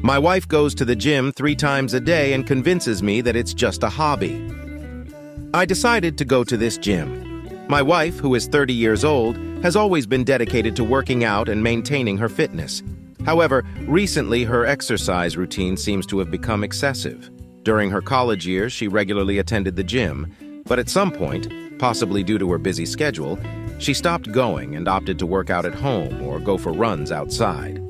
My wife goes to the gym 3 times a day and convinces me that it's just a hobby. I decided to go to this gym. My wife, who is 30 years old, has always been dedicated to working out and maintaining her fitness. However, recently her exercise routine seems to have become excessive. During her college years, she regularly attended the gym, but at some point, possibly due to her busy schedule, she stopped going and opted to work out at home or go for runs outside.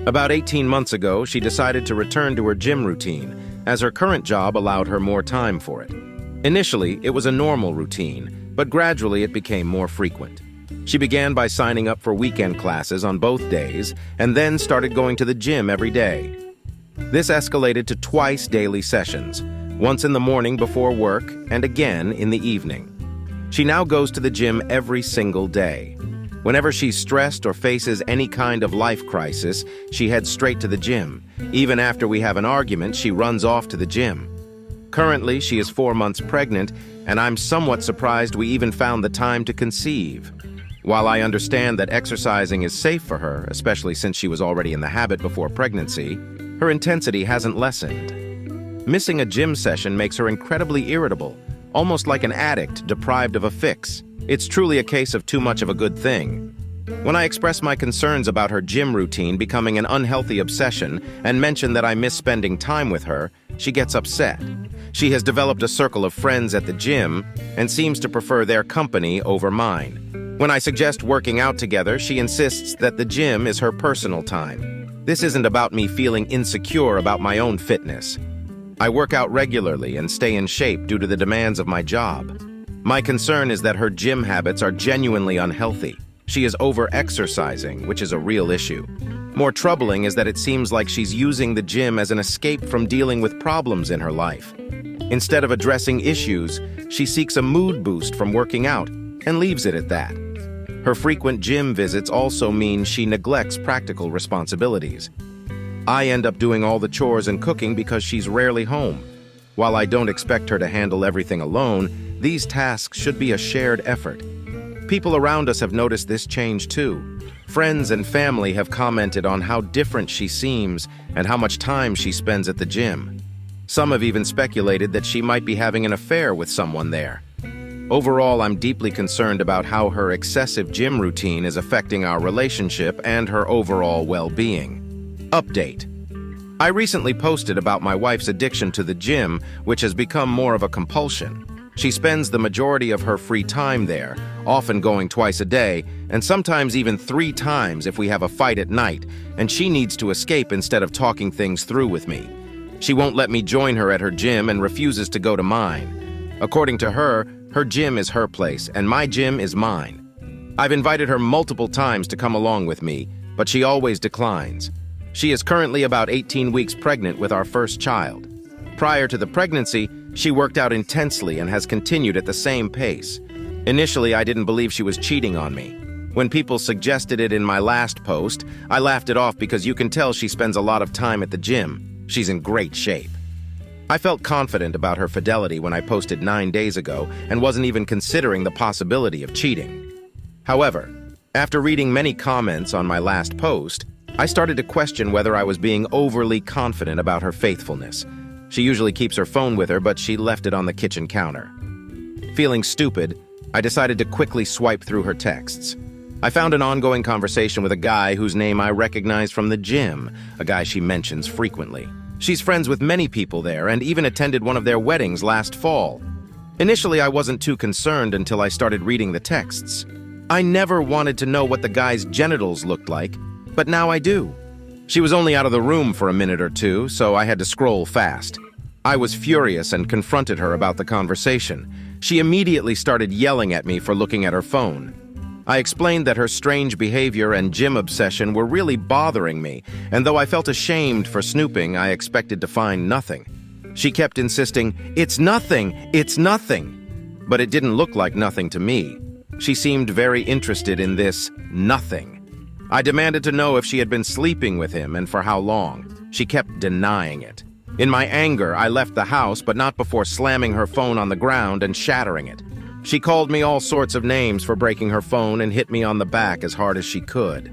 About 18 months ago, she decided to return to her gym routine, as her current job allowed her more time for it. Initially, it was a normal routine, but gradually it became more frequent. She began by signing up for weekend classes on both days, and then started going to the gym every day. This escalated to twice daily sessions, once in the morning before work and again in the evening. She now goes to the gym every single day. Whenever she's stressed or faces any kind of life crisis, she heads straight to the gym. Even after we have an argument, she runs off to the gym. Currently, she is 4 months pregnant, and I'm somewhat surprised we even found the time to conceive. While I understand that exercising is safe for her, especially since she was already in the habit before pregnancy, her intensity hasn't lessened. Missing a gym session makes her incredibly irritable, almost like an addict deprived of a fix. It's truly a case of too much of a good thing. When I express my concerns about her gym routine becoming an unhealthy obsession and mention that I miss spending time with her, she gets upset. She has developed a circle of friends at the gym and seems to prefer their company over mine. When I suggest working out together, she insists that the gym is her personal time. This isn't about me feeling insecure about my own fitness. I work out regularly and stay in shape due to the demands of my job. My concern is that her gym habits are genuinely unhealthy. She is over-exercising, which is a real issue. More troubling is that it seems like she's using the gym as an escape from dealing with problems in her life. Instead of addressing issues, she seeks a mood boost from working out and leaves it at that. Her frequent gym visits also mean she neglects practical responsibilities. I end up doing all the chores and cooking because she's rarely home. While I don't expect her to handle everything alone, these tasks should be a shared effort. People around us have noticed this change too. Friends and family have commented on how different she seems and how much time she spends at the gym. Some have even speculated that she might be having an affair with someone there. Overall, I'm deeply concerned about how her excessive gym routine is affecting our relationship and her overall well-being. Update. I recently posted about my wife's addiction to the gym, which has become more of a compulsion. She spends the majority of her free time there, often going twice a day, and sometimes even 3 times if we have a fight at night, and she needs to escape instead of talking things through with me. She won't let me join her at her gym and refuses to go to mine. According to her, her gym is her place, and my gym is mine. I've invited her multiple times to come along with me, but she always declines. She is currently about 18 weeks pregnant with our first child. Prior to the pregnancy, she worked out intensely and has continued at the same pace. Initially, I didn't believe she was cheating on me. When people suggested it in my last post, I laughed it off because you can tell she spends a lot of time at the gym. She's in great shape. I felt confident about her fidelity when I posted 9 days ago and wasn't even considering the possibility of cheating. However, after reading many comments on my last post, I started to question whether I was being overly confident about her faithfulness. She usually keeps her phone with her, but she left it on the kitchen counter. Feeling stupid, I decided to quickly swipe through her texts. I found an ongoing conversation with a guy whose name I recognized from the gym, a guy she mentions frequently. She's friends with many people there and even attended one of their weddings last fall. Initially, I wasn't too concerned until I started reading the texts. I never wanted to know what the guy's genitals looked like, but now I do. She was only out of the room for a minute or two, so I had to scroll fast. I was furious and confronted her about the conversation. She immediately started yelling at me for looking at her phone. I explained that her strange behavior and gym obsession were really bothering me, and though I felt ashamed for snooping, I expected to find nothing. She kept insisting, "It's nothing, it's nothing." But it didn't look like nothing to me. She seemed very interested in this nothing. I demanded to know if she had been sleeping with him and for how long. She kept denying it. In my anger, I left the house, but not before slamming her phone on the ground and shattering it. She called me all sorts of names for breaking her phone and hit me on the back as hard as she could.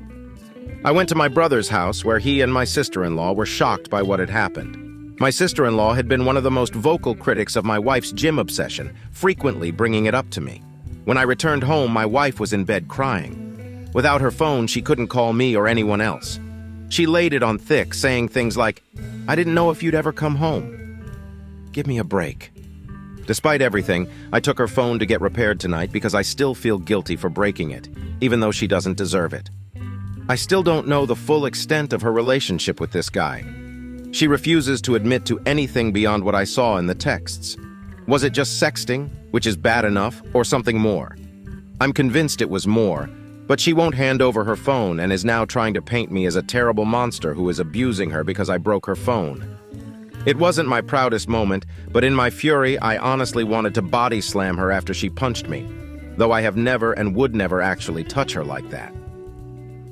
I went to my brother's house where he and my sister-in-law were shocked by what had happened. My sister-in-law had been one of the most vocal critics of my wife's gym obsession, frequently bringing it up to me. When I returned home, my wife was in bed crying. Without her phone, she couldn't call me or anyone else. She laid it on thick, saying things like, "I didn't know if you'd ever come home. Give me a break." Despite everything, I took her phone to get repaired tonight because I still feel guilty for breaking it, even though she doesn't deserve it. I still don't know the full extent of her relationship with this guy. She refuses to admit to anything beyond what I saw in the texts. Was it just sexting, which is bad enough, or something more? I'm convinced it was more, but she won't hand over her phone and is now trying to paint me as a terrible monster who is abusing her because I broke her phone. It wasn't my proudest moment, but in my fury, I honestly wanted to body slam her after she punched me, though I have never and would never actually touch her like that.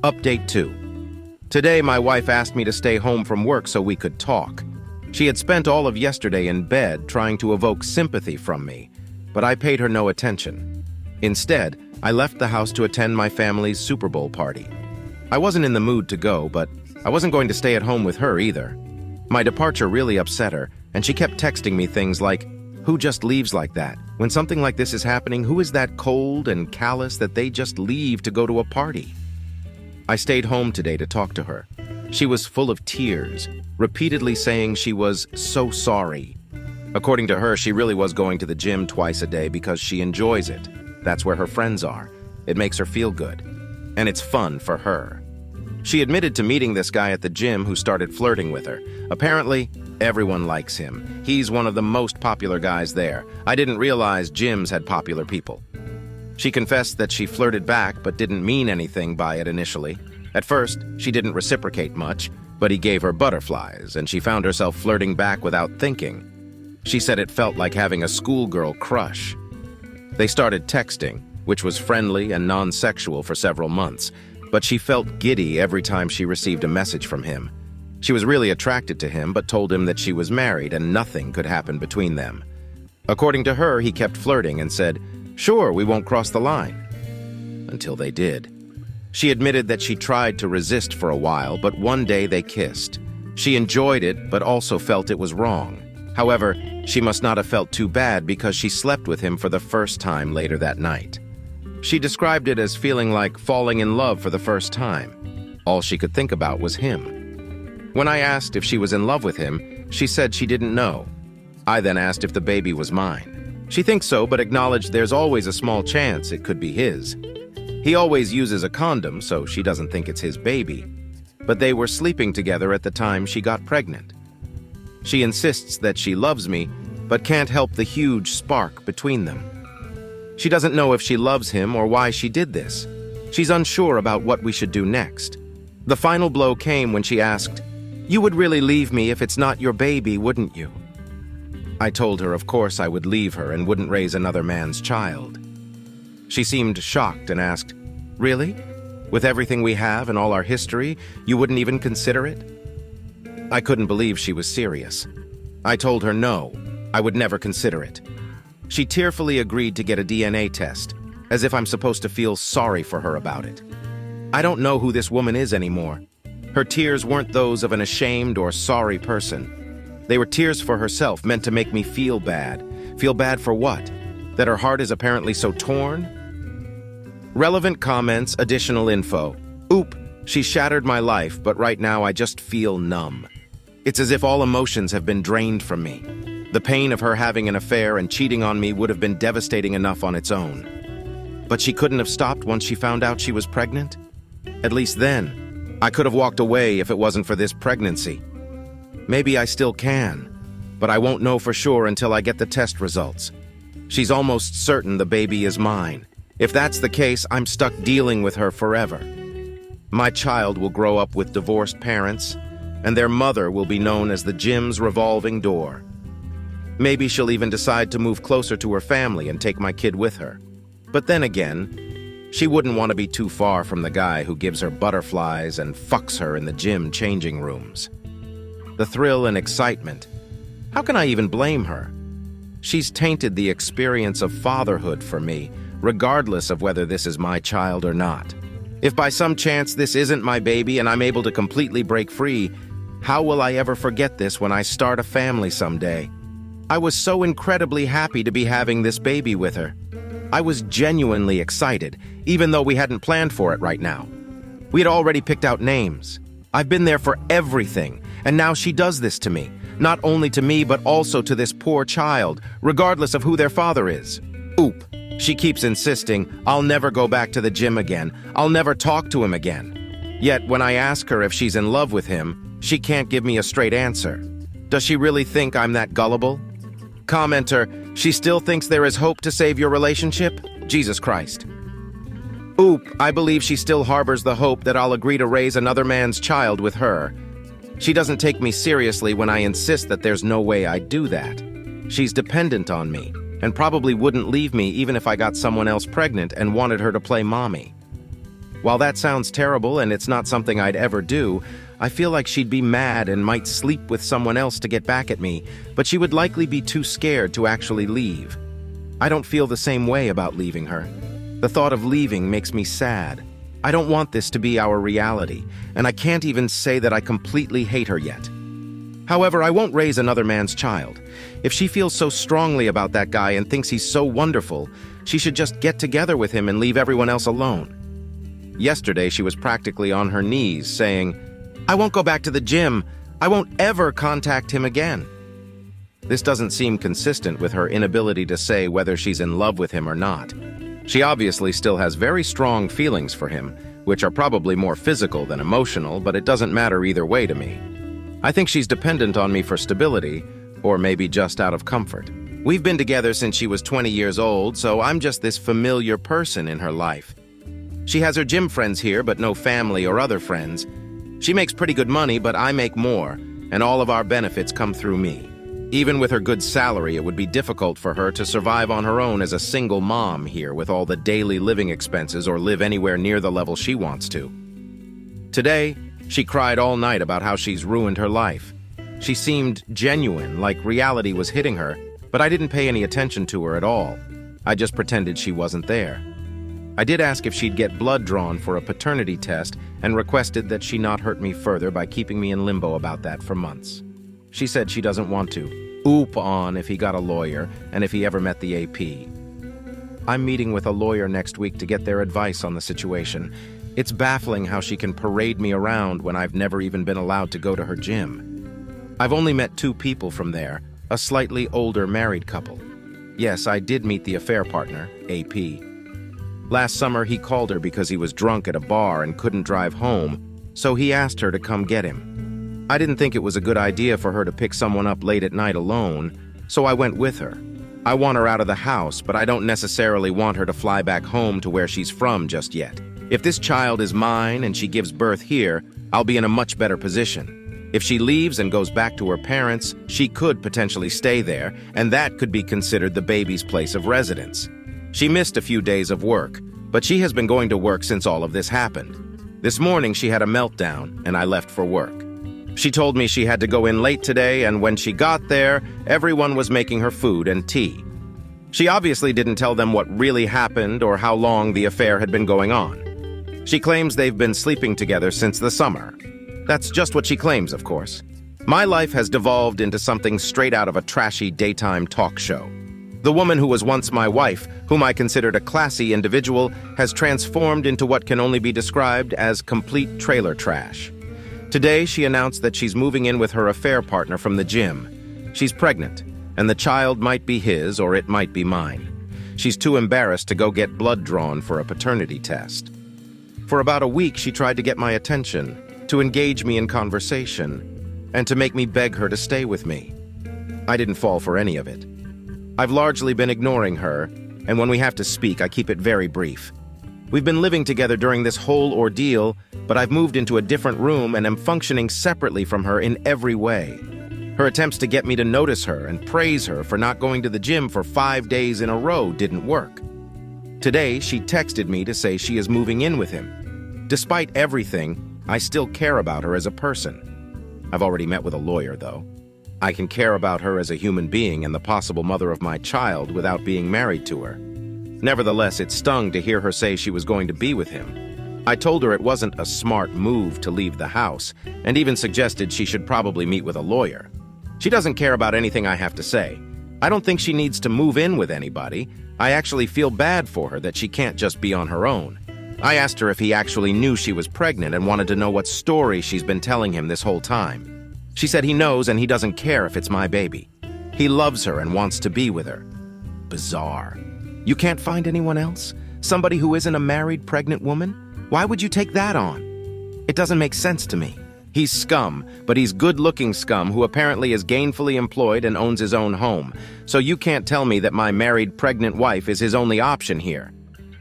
Update 2. Today, my wife asked me to stay home from work so we could talk. She had spent all of yesterday in bed trying to evoke sympathy from me, but I paid her no attention. Instead, I left the house to attend my family's Super Bowl party. I wasn't in the mood to go, but I wasn't going to stay at home with her either. My departure really upset her, and she kept texting me things like, "Who just leaves like that? When something like this is happening, who is that cold and callous that they just leave to go to a party?" I stayed home today to talk to her. She was full of tears, repeatedly saying she was so sorry. According to her, she really was going to the gym twice a day because she enjoys it. That's where her friends are. It makes her feel good. And it's fun for her. She admitted to meeting this guy at the gym who started flirting with her. Apparently, everyone likes him. He's one of the most popular guys there. I didn't realize gyms had popular people. She confessed that she flirted back but didn't mean anything by it initially. At first, she didn't reciprocate much, but he gave her butterflies, and she found herself flirting back without thinking. She said it felt like having a schoolgirl crush. They started texting, which was friendly and non-sexual for several months, but she felt giddy every time she received a message from him. She was really attracted to him, but told him that she was married and nothing could happen between them. According to her, he kept flirting and said, "Sure, we won't cross the line." Until they did. She admitted that she tried to resist for a while, but one day they kissed. She enjoyed it, but also felt it was wrong. However, she must not have felt too bad because she slept with him for the first time later that night. She described it as feeling like falling in love for the first time. All she could think about was him. When I asked if she was in love with him, she said she didn't know. I then asked if the baby was mine. She thinks so, but acknowledged there's always a small chance it could be his. He always uses a condom, so she doesn't think it's his baby. But they were sleeping together at the time she got pregnant. She insists that she loves me, but can't help the huge spark between them. She doesn't know if she loves him or why she did this. She's unsure about what we should do next. The final blow came when she asked, "You would really leave me if it's not your baby, wouldn't you?" I told her of course I would leave her and wouldn't raise another man's child. She seemed shocked and asked, "Really? With everything we have and all our history, you wouldn't even consider it?" I couldn't believe she was serious. I told her no, I would never consider it. She tearfully agreed to get a DNA test, as if I'm supposed to feel sorry for her about it. I don't know who this woman is anymore. Her tears weren't those of an ashamed or sorry person. They were tears for herself, meant to make me feel bad. Feel bad for what? That her heart is apparently so torn? Relevant comments, additional info. Oop, she shattered my life, but right now I just feel numb. It's as if all emotions have been drained from me. The pain of her having an affair and cheating on me would have been devastating enough on its own. But she couldn't have stopped once she found out she was pregnant? At least then, I could have walked away if it wasn't for this pregnancy. Maybe I still can, but I won't know for sure until I get the test results. She's almost certain the baby is mine. If that's the case, I'm stuck dealing with her forever. My child will grow up with divorced parents, and their mother will be known as the gym's revolving door. Maybe she'll even decide to move closer to her family and take my kid with her. But then again, she wouldn't want to be too far from the guy who gives her butterflies and fucks her in the gym changing rooms. The thrill and excitement. How can I even blame her? She's tainted the experience of fatherhood for me, regardless of whether this is my child or not. If by some chance this isn't my baby and I'm able to completely break free, how will I ever forget this when I start a family someday? I was so incredibly happy to be having this baby with her. I was genuinely excited, even though we hadn't planned for it right now. We had already picked out names. I've been there for everything, and now she does this to me. Not only to me, but also to this poor child, regardless of who their father is. Oop. She keeps insisting, I'll never go back to the gym again. I'll never talk to him again. Yet, when I ask her if she's in love with him, she can't give me a straight answer. Does she really think I'm that gullible? Commenter, she still thinks there is hope to save your relationship? Jesus Christ. Oop, I believe she still harbors the hope that I'll agree to raise another man's child with her. She doesn't take me seriously when I insist that there's no way I'd do that. She's dependent on me, and probably wouldn't leave me even if I got someone else pregnant and wanted her to play mommy. While that sounds terrible and it's not something I'd ever do, I feel like she'd be mad and might sleep with someone else to get back at me, but she would likely be too scared to actually leave. I don't feel the same way about leaving her. The thought of leaving makes me sad. I don't want this to be our reality, and I can't even say that I completely hate her yet. However, I won't raise another man's child. If she feels so strongly about that guy and thinks he's so wonderful, she should just get together with him and leave everyone else alone. Yesterday, she was practically on her knees, saying, I won't go back to the gym. I won't ever contact him again. This doesn't seem consistent with her inability to say whether she's in love with him or not. She obviously still has very strong feelings for him, which are probably more physical than emotional, but it doesn't matter either way to me. I think she's dependent on me for stability, or maybe just out of comfort. We've been together since she was 20 years old, so I'm just this familiar person in her life. She has her gym friends here, but no family or other friends. She makes pretty good money, but I make more, and all of our benefits come through me. Even with her good salary, it would be difficult for her to survive on her own as a single mom here with all the daily living expenses or live anywhere near the level she wants to. Today, she cried all night about how she's ruined her life. She seemed genuine, like reality was hitting her, but I didn't pay any attention to her at all. I just pretended she wasn't there. I did ask if she'd get blood drawn for a paternity test and requested that she not hurt me further by keeping me in limbo about that for months. She said she doesn't want to. Oop on if he got a lawyer and if he ever met the AP. I'm meeting with a lawyer next week to get their advice on the situation. It's baffling how she can parade me around when I've never even been allowed to go to her gym. I've only met 2 people from there, a slightly older married couple. Yes, I did meet the affair partner, AP. Last summer, he called her because he was drunk at a bar and couldn't drive home, so he asked her to come get him. I didn't think it was a good idea for her to pick someone up late at night alone, so I went with her. I want her out of the house, but I don't necessarily want her to fly back home to where she's from just yet. If this child is mine and she gives birth here, I'll be in a much better position. If she leaves and goes back to her parents, she could potentially stay there, and that could be considered the baby's place of residence. She missed a few days of work, but she has been going to work since all of this happened. This morning she had a meltdown, and I left for work. She told me she had to go in late today, and when she got there, everyone was making her food and tea. She obviously didn't tell them what really happened or how long the affair had been going on. She claims they've been sleeping together since the summer. That's just what she claims, of course. My life has devolved into something straight out of a trashy daytime talk show. The woman who was once my wife, whom I considered a classy individual, has transformed into what can only be described as complete trailer trash. Today, she announced that she's moving in with her affair partner from the gym. She's pregnant, and the child might be his or it might be mine. She's too embarrassed to go get blood drawn for a paternity test. For about a week, she tried to get my attention, to engage me in conversation, and to make me beg her to stay with me. I didn't fall for any of it. I've largely been ignoring her, and when we have to speak, I keep it very brief. We've been living together during this whole ordeal, but I've moved into a different room and am functioning separately from her in every way. Her attempts to get me to notice her and praise her for not going to the gym for 5 days in a row didn't work. Today, she texted me to say she is moving in with him. Despite everything, I still care about her as a person. I've already met with a lawyer, though. I can care about her as a human being and the possible mother of my child without being married to her. Nevertheless, it stung to hear her say she was going to be with him. I told her it wasn't a smart move to leave the house, and even suggested she should probably meet with a lawyer. She doesn't care about anything I have to say. I don't think she needs to move in with anybody. I actually feel bad for her that she can't just be on her own. I asked her if he actually knew she was pregnant and wanted to know what story she's been telling him this whole time. She said he knows and he doesn't care if it's my baby. He loves her and wants to be with her. Bizarre. You can't find anyone else? Somebody who isn't a married pregnant woman? Why would you take that on? It doesn't make sense to me. He's scum, but he's good-looking scum who apparently is gainfully employed and owns his own home. So you can't tell me that my married pregnant wife is his only option here.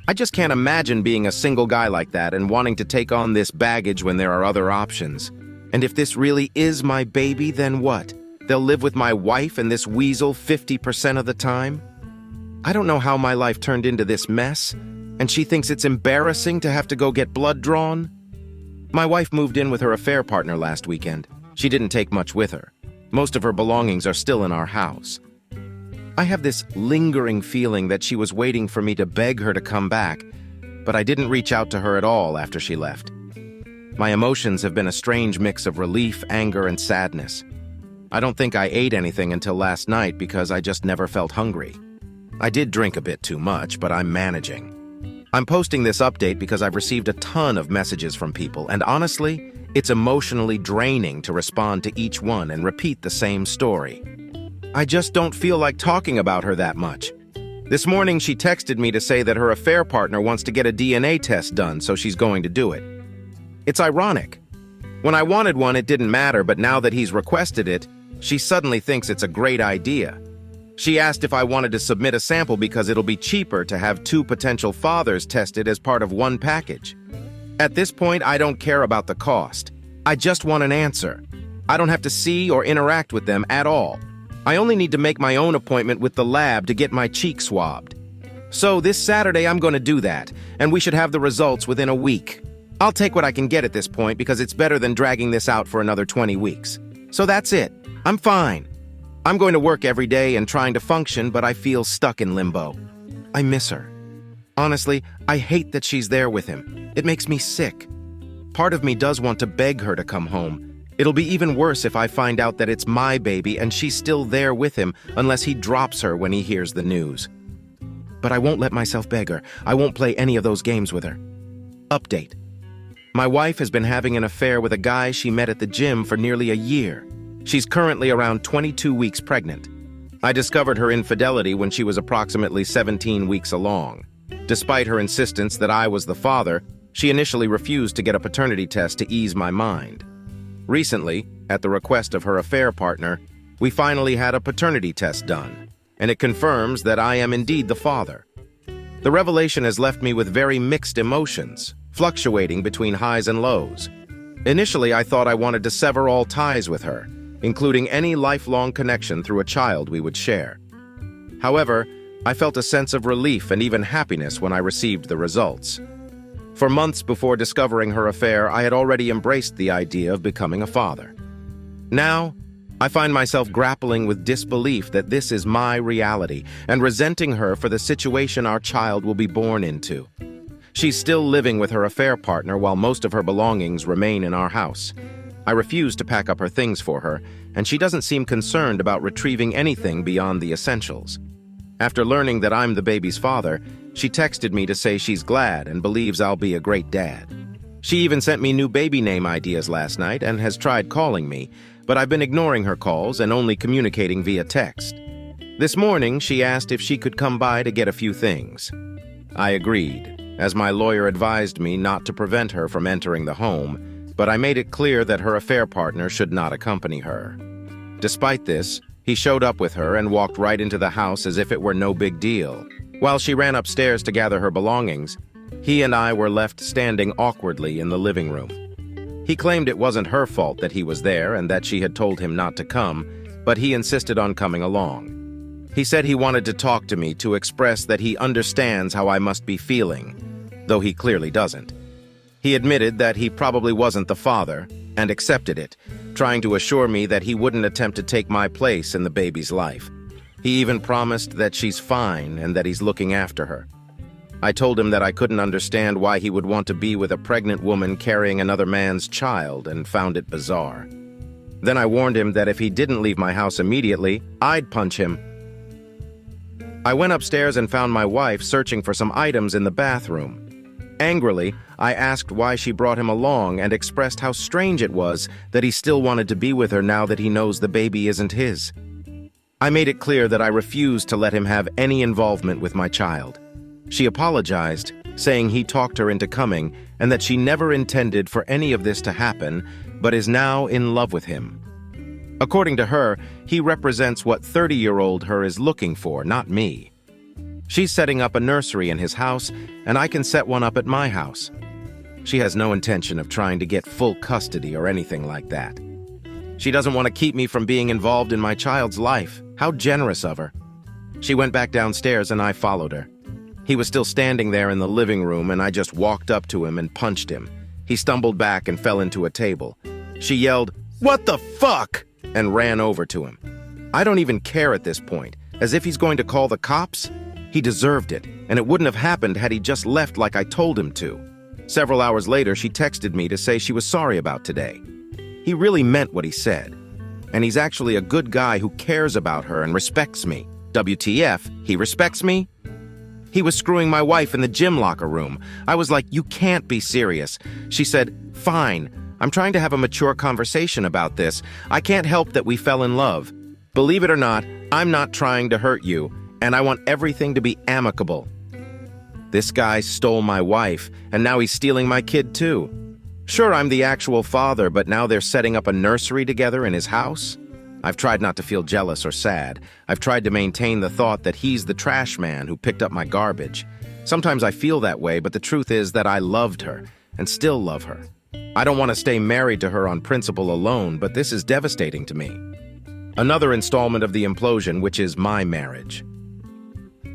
I just can't imagine being a single guy like that and wanting to take on this baggage when there are other options. And if this really is my baby, then what? They'll live with my wife and this weasel 50% of the time? I don't know how my life turned into this mess, and she thinks it's embarrassing to have to go get blood drawn? My wife moved in with her affair partner last weekend. She didn't take much with her. Most of her belongings are still in our house. I have this lingering feeling that she was waiting for me to beg her to come back, but I didn't reach out to her at all after she left. My emotions have been a strange mix of relief, anger, and sadness. I don't think I ate anything until last night because I just never felt hungry. I did drink a bit too much, but I'm managing. I'm posting this update because I've received a ton of messages from people, and honestly, it's emotionally draining to respond to each one and repeat the same story. I just don't feel like talking about her that much. This morning, she texted me to say that her affair partner wants to get a DNA test done, so she's going to do it. It's ironic. When I wanted one, it didn't matter, but now that he's requested it, she suddenly thinks it's a great idea. She asked if I wanted to submit a sample because it'll be cheaper to have 2 potential fathers tested as part of one package. At this point, I don't care about the cost. I just want an answer. I don't have to see or interact with them at all. I only need to make my own appointment with the lab to get my cheek swabbed. So this Saturday, I'm going to do that, and we should have the results within a week. I'll take what I can get at this point because it's better than dragging this out for another 20 weeks. So that's it. I'm fine. I'm going to work every day and trying to function, but I feel stuck in limbo. I miss her. Honestly, I hate that she's there with him. It makes me sick. Part of me does want to beg her to come home. It'll be even worse if I find out that it's my baby and she's still there with him unless he drops her when he hears the news. But I won't let myself beg her. I won't play any of those games with her. Update. My wife has been having an affair with a guy she met at the gym for nearly a year. She's currently around 22 weeks pregnant. I discovered her infidelity when she was approximately 17 weeks along. Despite her insistence that I was the father, she initially refused to get a paternity test to ease my mind. Recently, at the request of her affair partner, we finally had a paternity test done, and it confirms that I am indeed the father. The revelation has left me with very mixed emotions, fluctuating between highs and lows. Initially, I thought I wanted to sever all ties with her, including any lifelong connection through a child we would share. However, I felt a sense of relief and even happiness when I received the results. For months before discovering her affair, I had already embraced the idea of becoming a father. Now, I find myself grappling with disbelief that this is my reality and resenting her for the situation our child will be born into. She's still living with her affair partner while most of her belongings remain in our house. I refuse to pack up her things for her, and she doesn't seem concerned about retrieving anything beyond the essentials. After learning that I'm the baby's father, she texted me to say she's glad and believes I'll be a great dad. She even sent me new baby name ideas last night and has tried calling me, but I've been ignoring her calls and only communicating via text. This morning, she asked if she could come by to get a few things. I agreed, as my lawyer advised me not to prevent her from entering the home, but I made it clear that her affair partner should not accompany her. Despite this, he showed up with her and walked right into the house as if it were no big deal. While she ran upstairs to gather her belongings, he and I were left standing awkwardly in the living room. He claimed it wasn't her fault that he was there and that she had told him not to come, but he insisted on coming along. He said he wanted to talk to me to express that he understands how I must be feeling, though he clearly doesn't. He admitted that he probably wasn't the father, and accepted it, trying to assure me that he wouldn't attempt to take my place in the baby's life. He even promised that she's fine and that he's looking after her. I told him that I couldn't understand why he would want to be with a pregnant woman carrying another man's child and found it bizarre. Then I warned him that if he didn't leave my house immediately, I'd punch him. I went upstairs and found my wife searching for some items in the bathroom. Angrily, I asked why she brought him along and expressed how strange it was that he still wanted to be with her now that he knows the baby isn't his. I made it clear that I refused to let him have any involvement with my child. She apologized, saying he talked her into coming and that she never intended for any of this to happen, but is now in love with him. According to her, he represents what 30-year-old her is looking for, not me. She's setting up a nursery in his house, and I can set one up at my house. She has no intention of trying to get full custody or anything like that. She doesn't want to keep me from being involved in my child's life. How generous of her. She went back downstairs and I followed her. He was still standing there in the living room and I just walked up to him and punched him. He stumbled back and fell into a table. She yelled, "What the fuck?" and ran over to him. I don't even care at this point, as if he's going to call the cops. He deserved it, and it wouldn't have happened had he just left like I told him to. Several hours later, she texted me to say she was sorry about today. He really meant what he said. And he's actually a good guy who cares about her and respects me. WTF, he respects me? He was screwing my wife in the gym locker room. I was like, "You can't be serious." She said, "Fine. I'm trying to have a mature conversation about this. I can't help that we fell in love. Believe it or not, I'm not trying to hurt you, and I want everything to be amicable." This guy stole my wife, and now he's stealing my kid too. Sure, I'm the actual father, but now they're setting up a nursery together in his house? I've tried not to feel jealous or sad. I've tried to maintain the thought that he's the trash man who picked up my garbage. Sometimes I feel that way, but the truth is that I loved her, and still love her. I don't want to stay married to her on principle alone, but this is devastating to me. Another installment of the implosion, which is my marriage.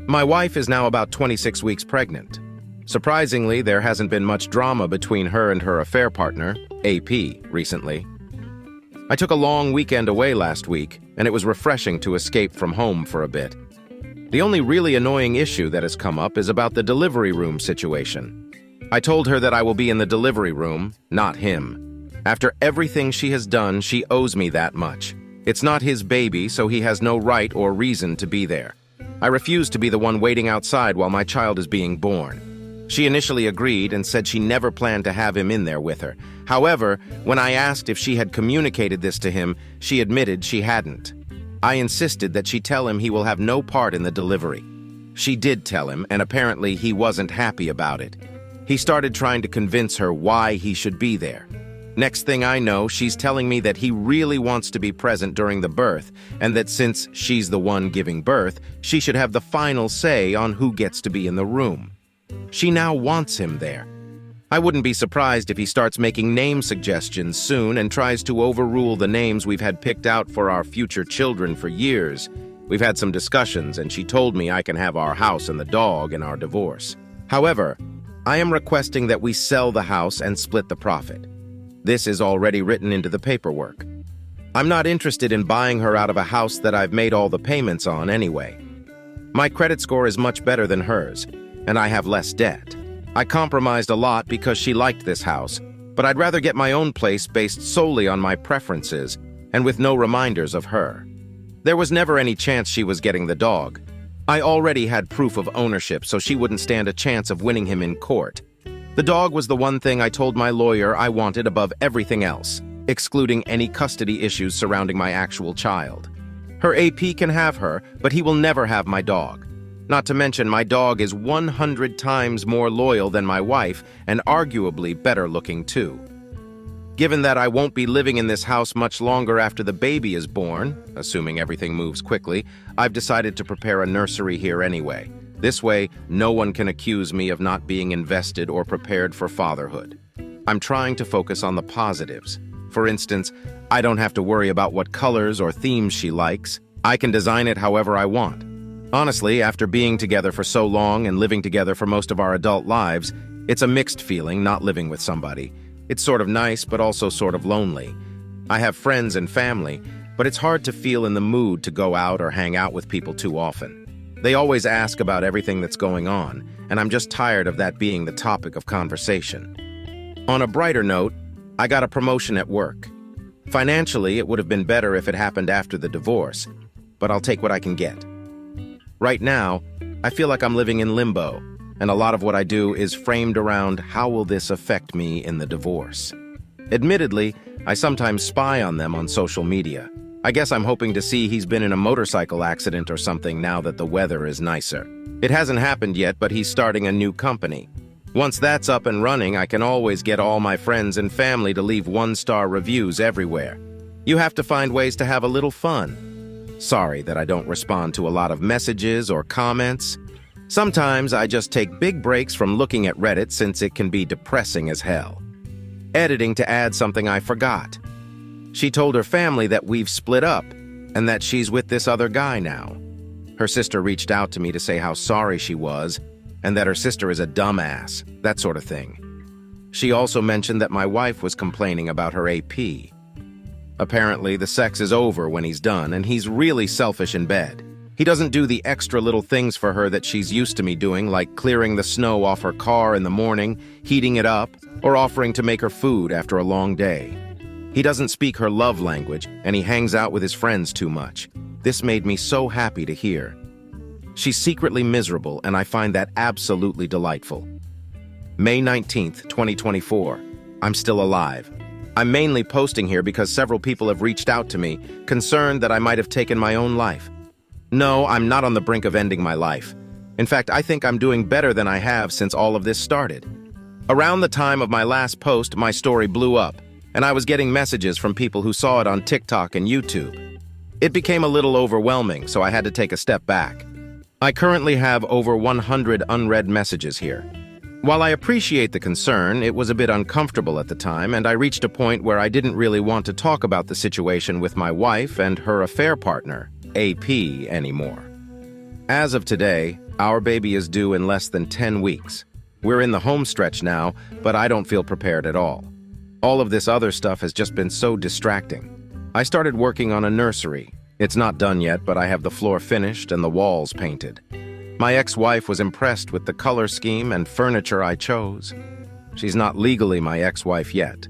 My wife is now about 26 weeks pregnant. Surprisingly, there hasn't been much drama between her and her affair partner, AP, recently. I took a long weekend away last week, and it was refreshing to escape from home for a bit. The only really annoying issue that has come up is about the delivery room situation. I told her that I will be in the delivery room, not him. After everything she has done, she owes me that much. It's not his baby, so he has no right or reason to be there. I refuse to be the one waiting outside while my child is being born. She initially agreed and said she never planned to have him in there with her. However, when I asked if she had communicated this to him, she admitted she hadn't. I insisted that she tell him he will have no part in the delivery. She did tell him, and apparently he wasn't happy about it. He started trying to convince her why he should be there. Next thing I know, she's telling me that he really wants to be present during the birth, and that since she's the one giving birth, she should have the final say on who gets to be in the room. She now wants him there. I wouldn't be surprised if he starts making name suggestions soon and tries to overrule the names we've had picked out for our future children for years. We've had some discussions, and she told me I can have our house and the dog in our divorce. However, I am requesting that we sell the house and split the profit. This is already written into the paperwork. I'm not interested in buying her out of a house that I've made all the payments on anyway. My credit score is much better than hers, and I have less debt. I compromised a lot because she liked this house, but I'd rather get my own place based solely on my preferences and with no reminders of her. There was never any chance she was getting the dog. I already had proof of ownership, so she wouldn't stand a chance of winning him in court. The dog was the one thing I told my lawyer I wanted above everything else, excluding any custody issues surrounding my actual child. Her AP can have her, but he will never have my dog. Not to mention, my dog is 100 times more loyal than my wife and arguably better looking too. Given that I won't be living in this house much longer after the baby is born, assuming everything moves quickly, I've decided to prepare a nursery here anyway. This way, no one can accuse me of not being invested or prepared for fatherhood. I'm trying to focus on the positives. For instance, I don't have to worry about what colors or themes she likes. I can design it however I want. Honestly, after being together for so long and living together for most of our adult lives, it's a mixed feeling not living with somebody. It's sort of nice, but also sort of lonely. I have friends and family, but it's hard to feel in the mood to go out or hang out with people too often. They always ask about everything that's going on, and I'm just tired of that being the topic of conversation. On a brighter note, I got a promotion at work. Financially, it would have been better if it happened after the divorce, but I'll take what I can get. Right now, I feel like I'm living in limbo, and a lot of what I do is framed around how will this affect me in the divorce. Admittedly, I sometimes spy on them on social media. I guess I'm hoping to see he's been in a motorcycle accident or something now that the weather is nicer. It hasn't happened yet, but he's starting a new company. Once that's up and running, I can always get all my friends and family to leave one-star reviews everywhere. You have to find ways to have a little fun. Sorry that I don't respond to a lot of messages or comments. Sometimes I just take big breaks from looking at Reddit since it can be depressing as hell. Editing to add something I forgot. She told her family that we've split up and that she's with this other guy now. Her sister reached out to me to say how sorry she was and that her sister is a dumbass, that sort of thing. She also mentioned that my wife was complaining about her AP. Apparently, the sex is over when he's done, and he's really selfish in bed. He doesn't do the extra little things for her that she's used to me doing, like clearing the snow off her car in the morning, heating it up, or offering to make her food after a long day. He doesn't speak her love language, and he hangs out with his friends too much. This made me so happy to hear. She's secretly miserable, and I find that absolutely delightful. May 19th, 2024. I'm still alive. I'm mainly posting here because several people have reached out to me, concerned that I might have taken my own life. No, I'm not on the brink of ending my life. In fact, I think I'm doing better than I have since all of this started. Around the time of my last post, my story blew up, and I was getting messages from people who saw it on TikTok and YouTube. It became a little overwhelming, so I had to take a step back. I currently have over 100 unread messages here. While I appreciate the concern, it was a bit uncomfortable at the time, and I reached a point where I didn't really want to talk about the situation with my wife and her affair partner, AP, anymore. As of today, our baby is due in less than 10 weeks. We're in the home stretch now, but I don't feel prepared at all. All of this other stuff has just been so distracting. I started working on a nursery. It's not done yet, but I have the floor finished and the walls painted. My ex-wife was impressed with the color scheme and furniture I chose. She's not legally my ex-wife yet,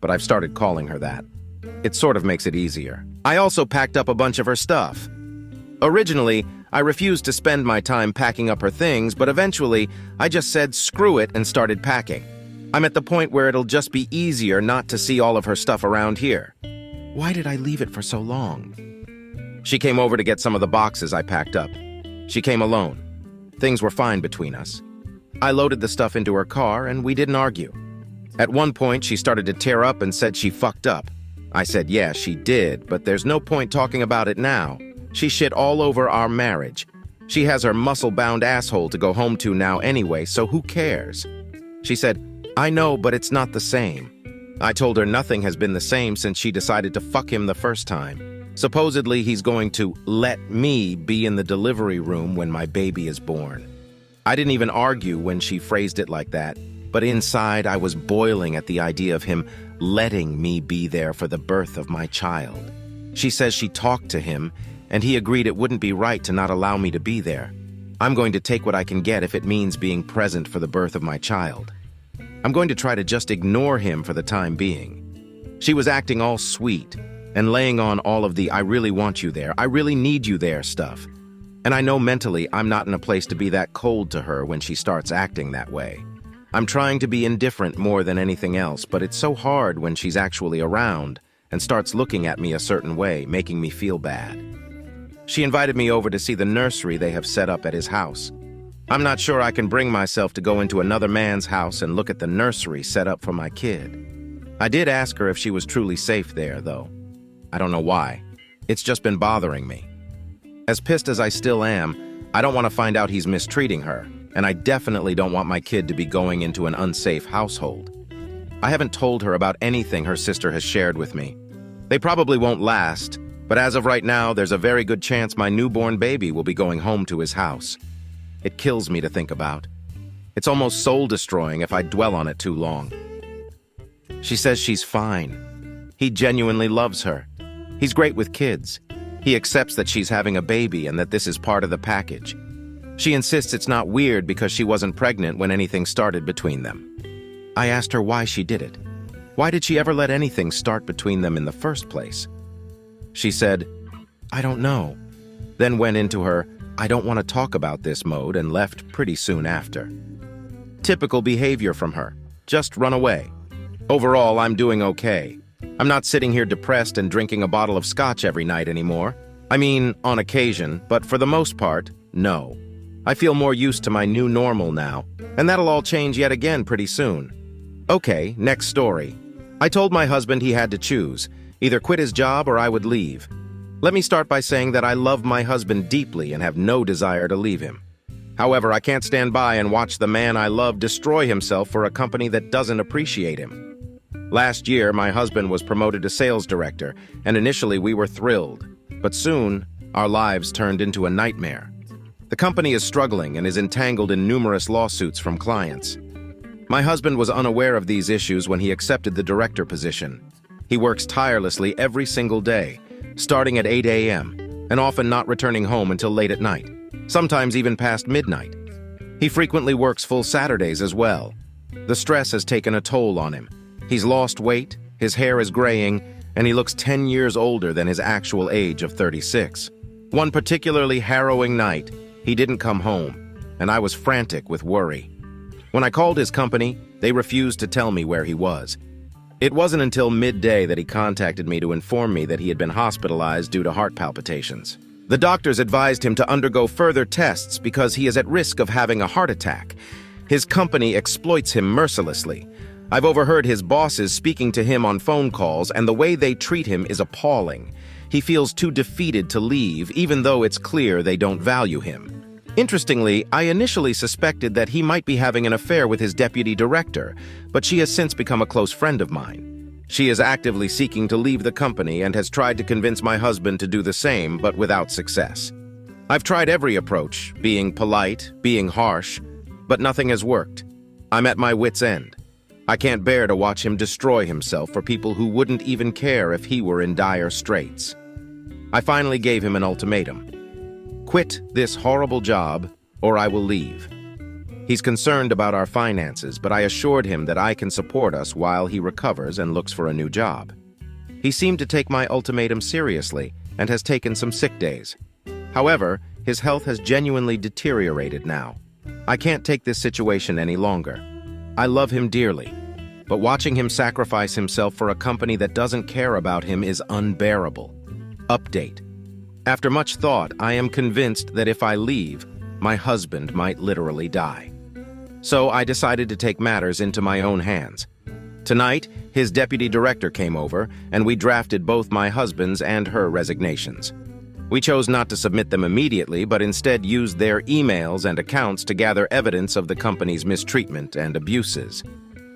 but I've started calling her that. It sort of makes it easier. I also packed up a bunch of her stuff. Originally, I refused to spend my time packing up her things, but eventually, I just said screw it and started packing. I'm at the point where it'll just be easier not to see all of her stuff around here. Why did I leave it for so long? She came over to get some of the boxes I packed up. She came alone. Things were fine between us. I loaded the stuff into her car and we didn't argue. At one point, she started to tear up and said she fucked up. I said, yeah, she did, but there's no point talking about it now. She shit all over our marriage. She has her muscle-bound asshole to go home to now anyway, so who cares? She said, I know, but it's not the same. I told her nothing has been the same since she decided to fuck him the first time. Supposedly, he's going to let me be in the delivery room when my baby is born. I didn't even argue when she phrased it like that, but inside I was boiling at the idea of him letting me be there for the birth of my child. She says she talked to him, and he agreed it wouldn't be right to not allow me to be there. I'm going to take what I can get if it means being present for the birth of my child. I'm going to try to just ignore him for the time being. She was acting all sweet and laying on all of the I really want you there, I really need you there stuff. And I know mentally I'm not in a place to be that cold to her when she starts acting that way. I'm trying to be indifferent more than anything else, but it's so hard when she's actually around and starts looking at me a certain way, making me feel bad. She invited me over to see the nursery they have set up at his house. I'm not sure I can bring myself to go into another man's house and look at the nursery set up for my kid. I did ask her if she was truly safe there, though. I don't know why. It's just been bothering me. As pissed as I still am, I don't want to find out he's mistreating her, and I definitely don't want my kid to be going into an unsafe household. I haven't told her about anything her sister has shared with me. They probably won't last, but as of right now, there's a very good chance my newborn baby will be going home to his house. It kills me to think about. It's almost soul-destroying if I dwell on it too long. She says she's fine. He genuinely loves her. He's great with kids. He accepts that she's having a baby and that this is part of the package. She insists it's not weird because she wasn't pregnant when anything started between them. I asked her why she did it. Why did she ever let anything start between them in the first place? She said, "I don't know," then went into her "I don't want to talk about this" mode and left pretty soon after. Typical behavior from her. Just run away. Overall, I'm doing okay. I'm not sitting here depressed and drinking a bottle of scotch every night anymore. I mean, on occasion, but for the most part, no. I feel more used to my new normal now, and that'll all change yet again pretty soon. Okay, next story. I told my husband he had to choose, either quit his job or I would leave. Let me start by saying that I love my husband deeply and have no desire to leave him. However, I can't stand by and watch the man I love destroy himself for a company that doesn't appreciate him. Last year, my husband was promoted to sales director, and initially we were thrilled. But soon, our lives turned into a nightmare. The company is struggling and is entangled in numerous lawsuits from clients. My husband was unaware of these issues when he accepted the director position. He works tirelessly every single day, starting at 8 a.m., and often not returning home until late at night, sometimes even past midnight. He frequently works full Saturdays as well. The stress has taken a toll on him. He's lost weight, his hair is graying, and he looks 10 years older than his actual age of 36. One particularly harrowing night, he didn't come home, and I was frantic with worry. When I called his company, they refused to tell me where he was. It wasn't until midday that he contacted me to inform me that he had been hospitalized due to heart palpitations. The doctors advised him to undergo further tests because he is at risk of having a heart attack. His company exploits him mercilessly. I've overheard his bosses speaking to him on phone calls, and the way they treat him is appalling. He feels too defeated to leave, even though it's clear they don't value him. Interestingly, I initially suspected that he might be having an affair with his deputy director, but she has since become a close friend of mine. She is actively seeking to leave the company and has tried to convince my husband to do the same, but without success. I've tried every approach, being polite, being harsh, but nothing has worked. I'm at my wit's end. I can't bear to watch him destroy himself for people who wouldn't even care if he were in dire straits. I finally gave him an ultimatum. Quit this horrible job, or I will leave. He's concerned about our finances, but I assured him that I can support us while he recovers and looks for a new job. He seemed to take my ultimatum seriously and has taken some sick days. However, his health has genuinely deteriorated now. I can't take this situation any longer. I love him dearly, but watching him sacrifice himself for a company that doesn't care about him is unbearable. Update. After much thought, I am convinced that if I leave, my husband might literally die. So I decided to take matters into my own hands. Tonight, his deputy director came over, and we drafted both my husband's and her resignations. We chose not to submit them immediately, but instead used their emails and accounts to gather evidence of the company's mistreatment and abuses.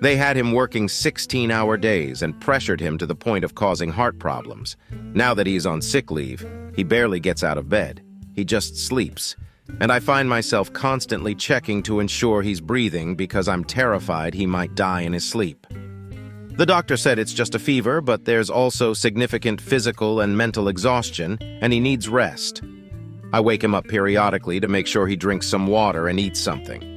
They had him working 16-hour days and pressured him to the point of causing heart problems. Now that he's on sick leave, he barely gets out of bed. He just sleeps. And I find myself constantly checking to ensure he's breathing because I'm terrified he might die in his sleep. The doctor said it's just a fever, but there's also significant physical and mental exhaustion, and he needs rest. I wake him up periodically to make sure he drinks some water and eats something.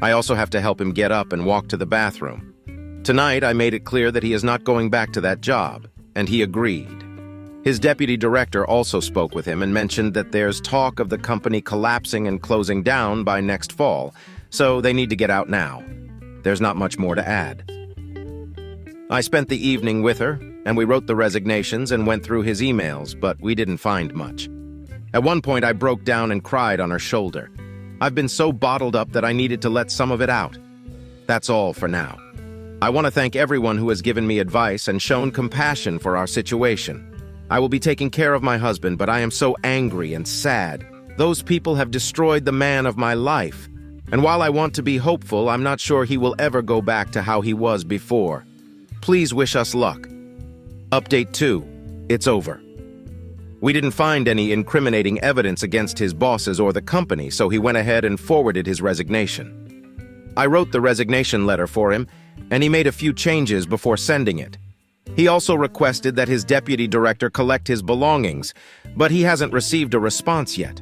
I also have to help him get up and walk to the bathroom. Tonight, I made it clear that he is not going back to that job, and he agreed. His deputy director also spoke with him and mentioned that there's talk of the company collapsing and closing down by next fall, so they need to get out now. There's not much more to add. I spent the evening with her, and we wrote the resignations and went through his emails, but we didn't find much. At one point, I broke down and cried on her shoulder. I've been so bottled up that I needed to let some of it out. That's all for now. I want to thank everyone who has given me advice and shown compassion for our situation. I will be taking care of my husband, but I am so angry and sad. Those people have destroyed the man of my life. And while I want to be hopeful, I'm not sure he will ever go back to how he was before. Please wish us luck. Update 2. It's over. We didn't find any incriminating evidence against his bosses or the company, so he went ahead and forwarded his resignation. I wrote the resignation letter for him, and he made a few changes before sending it. He also requested that his deputy director collect his belongings, but he hasn't received a response yet.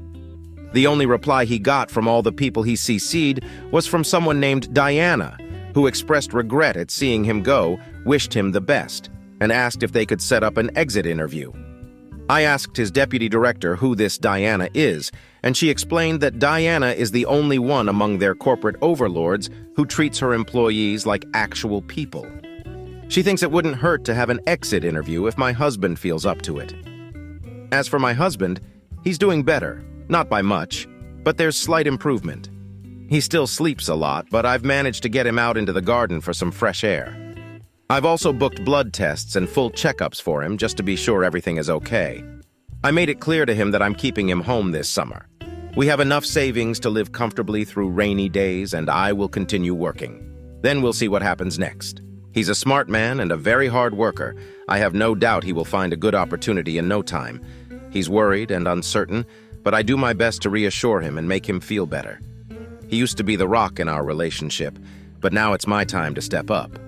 The only reply he got from all the people he CC'd was from someone named Diana, who expressed regret at seeing him go, wished him the best, and asked if they could set up an exit interview. I asked his deputy director who this Diana is, and she explained that Diana is the only one among their corporate overlords who treats her employees like actual people. She thinks it wouldn't hurt to have an exit interview if my husband feels up to it. As for my husband, he's doing better, not by much, but there's slight improvement. He still sleeps a lot, but I've managed to get him out into the garden for some fresh air. I've also booked blood tests and full checkups for him just to be sure everything is okay. I made it clear to him that I'm keeping him home this summer. We have enough savings to live comfortably through rainy days, and I will continue working. Then we'll see what happens next. He's a smart man and a very hard worker. I have no doubt he will find a good opportunity in no time. He's worried and uncertain, but I do my best to reassure him and make him feel better. He used to be the rock in our relationship, but now it's my time to step up.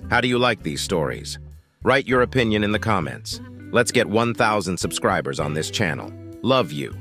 How do you like these stories? Write your opinion in the comments. Let's get 1,000 subscribers on this channel. Love you.